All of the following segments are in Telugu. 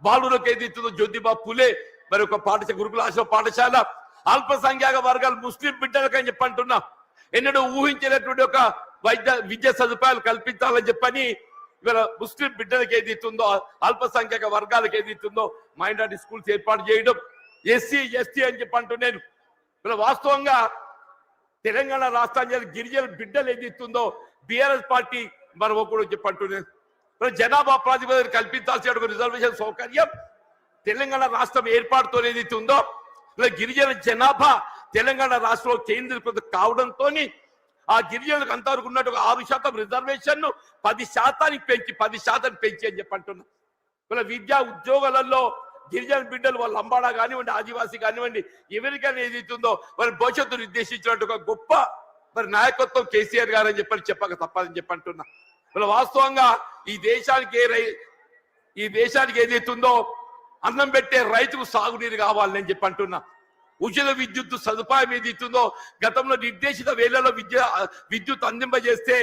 బాలులకు ఏదైతుందో జ్యోతిబా పులే మరి ఒక పాఠశాల గురుకుల పాఠశాల అల్పసంఖ్యాక వర్గాలు ముస్లిం బిడ్డలకు అని చెప్పంటున్నా ఎన్నడూ ఊహించినటువంటి ఒక విద్యా సదుపాయాలు కల్పించాలని చెప్పని ఇవాళ ముస్లిం బిడ్డలకు ఏదైతుందో అల్పసంఖ్యాక వర్గాలకు ఏదైతుందో మైనారిటీ స్కూల్స్ ఏర్పాటు చేయడం ఎస్సీ ఎస్టీ అని చెప్పంటున్నాను ఇలా వాస్తవంగా తెలంగాణ రాష్ట్రానికి గిరిజన బిడ్డలు ఏదైతుందో బీఆర్ఎస్ పార్టీ మనం ఒకడు చెప్పంటున్నాను జనాభా ప్రాతిపదికన కల్పించాల్సిన రిజర్వేషన్ సౌకర్యం తెలంగాణ రాష్ట్రం ఏర్పాటుతో ఏదైతే ఉందో ఇలా గిరిజన జనాభా తెలంగాణ రాష్ట్రంలో కేంద్రీకృత కావడంతో ఆ గిరిజనులకు అంతవరకు ఉన్నట్టు 6% రిజర్వేషన్ 10% పెంచి అని చెప్పంటున్నా ఇలా విద్యా ఉద్యోగాలలో గిరిజన బిడ్డలు వాళ్ళ లంబాడా కానివ్వండి ఆదివాసీ కానివ్వండి ఎవరికైనా ఏదైతుందో వారి భవిష్యత్తు నిర్దేశించినట్టు ఒక గొప్ప మరి నాయకత్వం కేసీఆర్ గారు అని చెప్పక తప్పదని చెప్పంటున్నా ఇలా వాస్తవంగా ఈ దేశానికి ఏదైతుందో అన్నం పెట్టే రైతుకు సాగునీరు కావాలని చెప్పంటున్నా ఉచిత విద్యుత్ సదుపాయం ఏదైతుందో గతంలో నిర్దేశిత వేళలో విద్యుత్ అందింపజేస్తే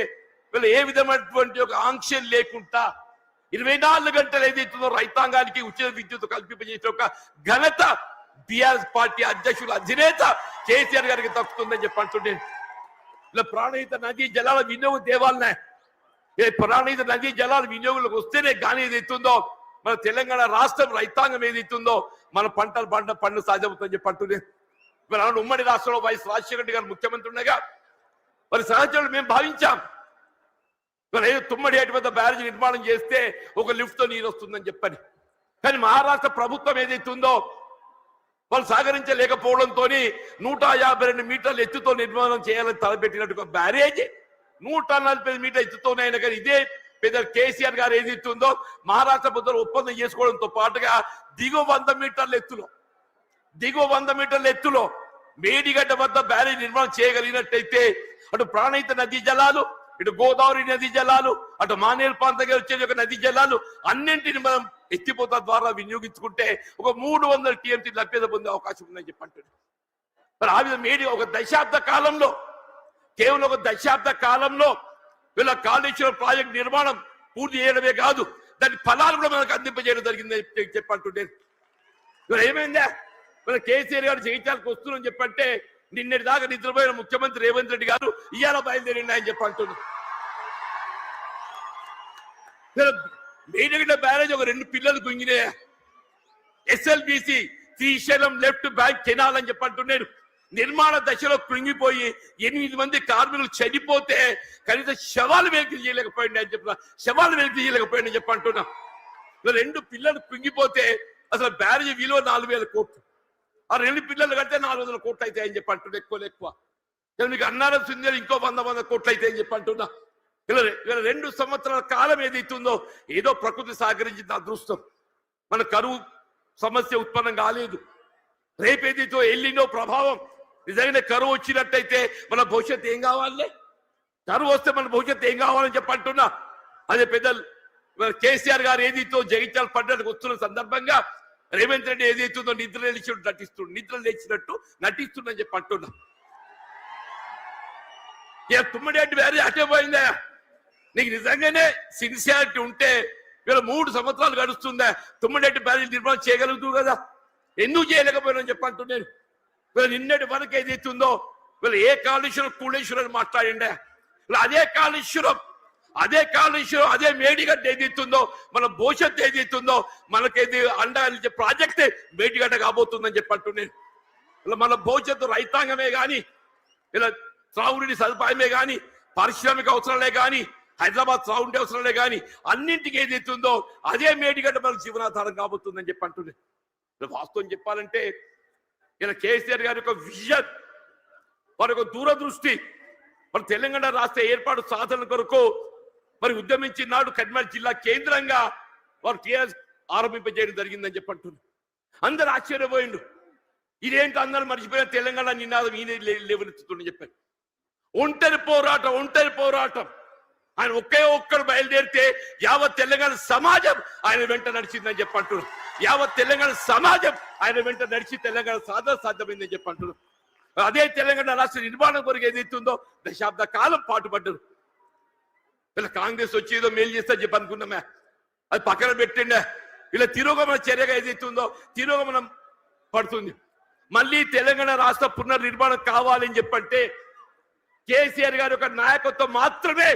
వీళ్ళు ఏ విధమైనటువంటి ఒక ఆంక్షలు లేకుండా 24 గంటలు ఏదైతుందో రైతాంగానికి ఉచిత విద్యుత్ కల్పింపజేసిన ఒక ఘనత బీఆర్ఎస్ పార్టీ అధ్యక్షుల అధినేత కేసీఆర్ గారికి దక్కుతుందని చెప్పంటుండే ఇలా ప్రాణహిత నదీ జలాల వినియోగం తేవాలనే ప్రాణహిత నదీ జలాల వినియోగంలోకి వస్తేనే కానీ ఏదైతుందో మన తెలంగాణ రాష్ట్రం రైతాంగం ఏదైతుందో మన పంటలు సాధ్యమవుతుందని చెప్పంటుండే మరి ఉమ్మడి రాష్ట్రంలో వైఎస్ రాజశేఖర రెడ్డి గారు ముఖ్యమంత్రి ఉండగా మరి సహచరులు మేము భావించాం మరి తుమ్మడి ఏటి వద్ద బ్యారేజ్ నిర్మాణం చేస్తే ఒక లిఫ్ట్ తో నీరు వస్తుందని చెప్పని కానీ మహారాష్ట్ర ప్రభుత్వం ఏదైతుందో వాళ్ళు సహకరించలేకపోవడంతో 152 మీటర్ల ఎత్తుతో నిర్మాణం చేయాలని తలపెట్టినట్టు బ్యారేజ్ 145 మీటర్ల ఎత్తుతోనైనా కానీ ఇదే పెద్ద కేసీఆర్ గారు ఏదైతుందో మహారాష్ట్ర ప్రభుత్వం ఒప్పందం చేసుకోవడంతో పాటుగా దిగువ 100 మీటర్ల ఎత్తులో మేడిగడ్డ వద్ద బ్యారేజ్ నిర్మాణం చేయగలిగినట్టయితే అటు ప్రాణహిత నదీ జలాలు ఇటు గోదావరి నదీ జలాలు అటు మానేరు ప్రాంతంగా వచ్చే ఒక నదీ జలాలు అన్నింటిని మనం ఎత్తిపోత ద్వారా వినియోగించుకుంటే ఒక 300 టీఎంసీ లభ్యత పొందే అవకాశం ఉందని చెప్పంటున్నాడు మరి ఆ విధంగా మేడి ఒక దశాబ్ద కాలంలో కేవలం ఒక దశాబ్ద కాలంలో వీళ్ళ కాళేశ్వరం ప్రాజెక్ట్ నిర్మాణం పూర్తి చేయడమే కాదు దాని ఫలాలు కూడా మనకు అందింపజేయడం జరిగిందని చెప్పంటుంటే మరి ఏమైందా మన కేసీఆర్ గారు జగిత్యాలకు వస్తున్నారని చెప్పంటే నిన్నటి దాకా నిద్రపోయిన ముఖ్యమంత్రి రేవంత్ రెడ్డి గారు ఇవాళ బయలుదేరిండి అని చెప్పంటున్నారు మేడిగడ్డ బ్యారేజ్ ఒక 2 పిల్లలు గుంగినాయా SLBC Srisailam left bank canal అని చెప్పంటున్నాడు నిర్మాణ దశలో కృంగిపోయి 8 మంది కార్మికులు చనిపోతే కనీసం శవాలు వెలికి చేయలేకపోయింది అని చెప్పిన శవాలు వెలికి చేయలేకపోయింది చెప్పంటున్నా 2 పిల్లలు కృంగిపోతే అసలు బ్యారేజ్ విలువ 4,000 కోట్లు ఆ 2 పిల్లలు కడితే 400 కోట్లు అయితే అని చెప్పంటున్నా ఎక్కువ మీకు అన్నారం సుందరి ఇంకో 100 కోట్లు అయితే అని చెప్పంటున్నా ఇలా 2 సంవత్సరాల కాలం ఏదైతుందో ఏదో ప్రకృతి సహకరించింది అదృష్టం మన కరువు సమస్య ఉత్పన్నం కాలేదు రేపేదైతే ఎల్లినో ప్రభావం నిజంగానే కరువు వచ్చినట్టయితే మన భవిష్యత్తు ఏం కావాలి కరువు వస్తే మన భవిష్యత్తు ఏం కావాలని చెప్పంటున్నా అదే పెద్దలు కేసీఆర్ గారు ఏదైతే జగిత్యాల పడ్డానికి వస్తున్న సందర్భంగా రేవంత్ రెడ్డి ఏదైతుందో నిద్ర లేచినట్టు నటిస్తుందని చెప్పి అంటున్నా తుమ్మడి వేరే అటే పోయిందా నీకు నిజంగానే సిన్సియారిటీ ఉంటే వీళ్ళ 3 సంవత్సరాలు గడుస్తుందా తుమ్మడి బ్యారేజ్ నిర్మాణం చేయగలుగుతూ కదా ఎందుకు చేయలేకపోయినా చెప్పంటున్నాను వీళ్ళు నిన్నటి వరకు ఏదైతుందో వీళ్ళు ఏ కాళేశ్వరం కూళేశ్వరం అని మాట్లాడిండే అదే కాళేశ్వరం అదే మేడిగడ్డ ఏదైతుందో మన భవిష్యత్తు ఏదైతుందో మనకేది అండ ప్రాజెక్టే మేడిగడ్డ కాబోతుందని చెప్పంటున్నాను ఇలా మన భవిష్యత్తు రైతాంగమే కానీ ఇలా త్రాగునీటి సదుపాయమే కానీ పారిశ్రామిక అవసరాలే కానీ హైదరాబాద్ త్రాగుండే అవసరాలే కానీ అన్నింటికి ఏదైతుందో అదే మేడిగడ్డ మనకు జీవనాధారం కాబోతుందని చెప్పంటున్నాను వాస్తవం చెప్పాలంటే ఇలా కేసీఆర్ గారి యొక్క విజన్ వారి యొక్క దూరదృష్టి మరి తెలంగాణ రాష్ట్ర ఏర్పాటు సాధన కొరకు మరి ఉద్యమించిన నాడు కరీంనగర్ జిల్లా కేంద్రంగా వారు టీఆర్ఎస్ ఆరంభింపజేయడం జరిగిందని చెప్పంటున్నారు అందరు ఆశ్చర్యపోయిండు ఇదేంటి అందరూ మర్చిపోయిన తెలంగాణ నినాదం ఈయన లేవనెత్తుతుందని చెప్పారు ఒంటరి పోరాటం ఆయన ఒక్కరు బయలుదేరితే యావత్ తెలంగాణ సమాజం ఆయన వెంట నడిచిందని చెప్పంటున్నారు యావత్ తెలంగాణ సమాజం ఆయన వెంట నడిచి తెలంగాణ సాధ్యమైందని చెప్పంటున్నారు అదే తెలంగాణ రాష్ట్ర నిర్మాణం కొరకు ఏదైతుందో దశాబ్ద కాలం పాటుపడ్డారు వీళ్ళ కాంగ్రెస్ వచ్చి ఏదో మేలు చేస్తా చెప్పి అనుకున్నామే అది పక్కన పెట్టిండే ఇలా తిరోగమన చర్యగా ఏదైతుందో తిరోగమనం పడుతుంది. మళ్ళీ తెలంగాణ రాష్ట్ర పునర్నిర్మాణం కావాలని చెప్పంటే కేసీఆర్ గారి యొక్క నాయకత్వం మాత్రమే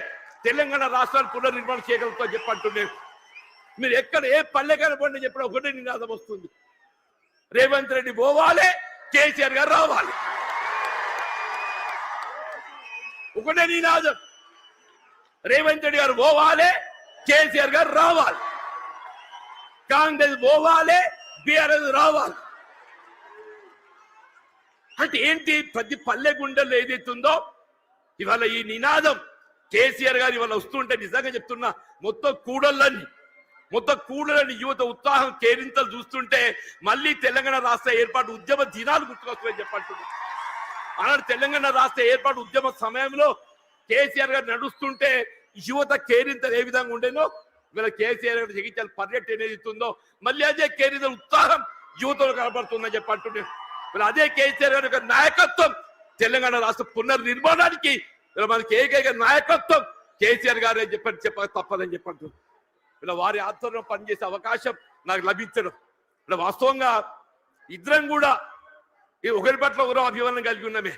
తెలంగాణ రాష్ట్రాన్ని పునర్నిర్మాణం చేయగలుగుతా చెప్పంటుండే. మీరు ఎక్కడ ఏ పల్లెకాల పండి చెప్పిన ఒకటే నినాదం వస్తుంది, రేవంత్ రెడ్డి పోవాలి, కేసీఆర్ గారు రావాలి. ఒకటే నినాదం, రేవంత్ రెడ్డి గారు పోవాలి, కేసీఆర్ గారు రావాలి. కాంగ్రెస్ పోవాలి, బీఆర్ఎస్ రావాలి. అంటే ఏంటి, ప్రతి పల్లె గుండెల్లో ఏదైతుందో ఇవాళ ఈ నినాదం కేసీఆర్ గారు ఇవాళ వస్తుంటే నిజంగా చెప్తున్నా మొత్తం కూడలని యువత ఉత్సాహం కేరింతలు చూస్తుంటే మళ్ళీ తెలంగాణ రాష్ట్ర ఏర్పాటు ఉద్యమ దినాలు గుర్తుకొస్తాయని చెప్పంటున్నా. అలాంటి తెలంగాణ రాష్ట్ర ఏర్పాటు ఉద్యమ సమయంలో కేసీఆర్ గారు నడుస్తుంటే యువత కేరింతలు ఏ విధంగా ఉండేనో ఇవాళ కేసీఆర్ గారు జగిత్యాల పర్యటన ఏదైతుందో మళ్ళీ అదే కేరింతల ఉత్సాహం యువతలో కనబడుతుందని చెప్పంటుండే. అదే కేసీఆర్ గారి యొక్క నాయకత్వం తెలంగాణ రాష్ట్ర పునర్నిర్మాణానికి మనకి ఏకైక నాయకత్వం కేసీఆర్ గారే చెప్పక తప్పదని చెప్పండి. ఇలా వారి ఆధ్వర్యంలో పనిచేసే అవకాశం నాకు లభించడం, ఇలా వాస్తవంగా ఇద్దరం కూడా ఒకరి పట్ల ఒకరో అభిమానం కలిగి ఉన్నామే.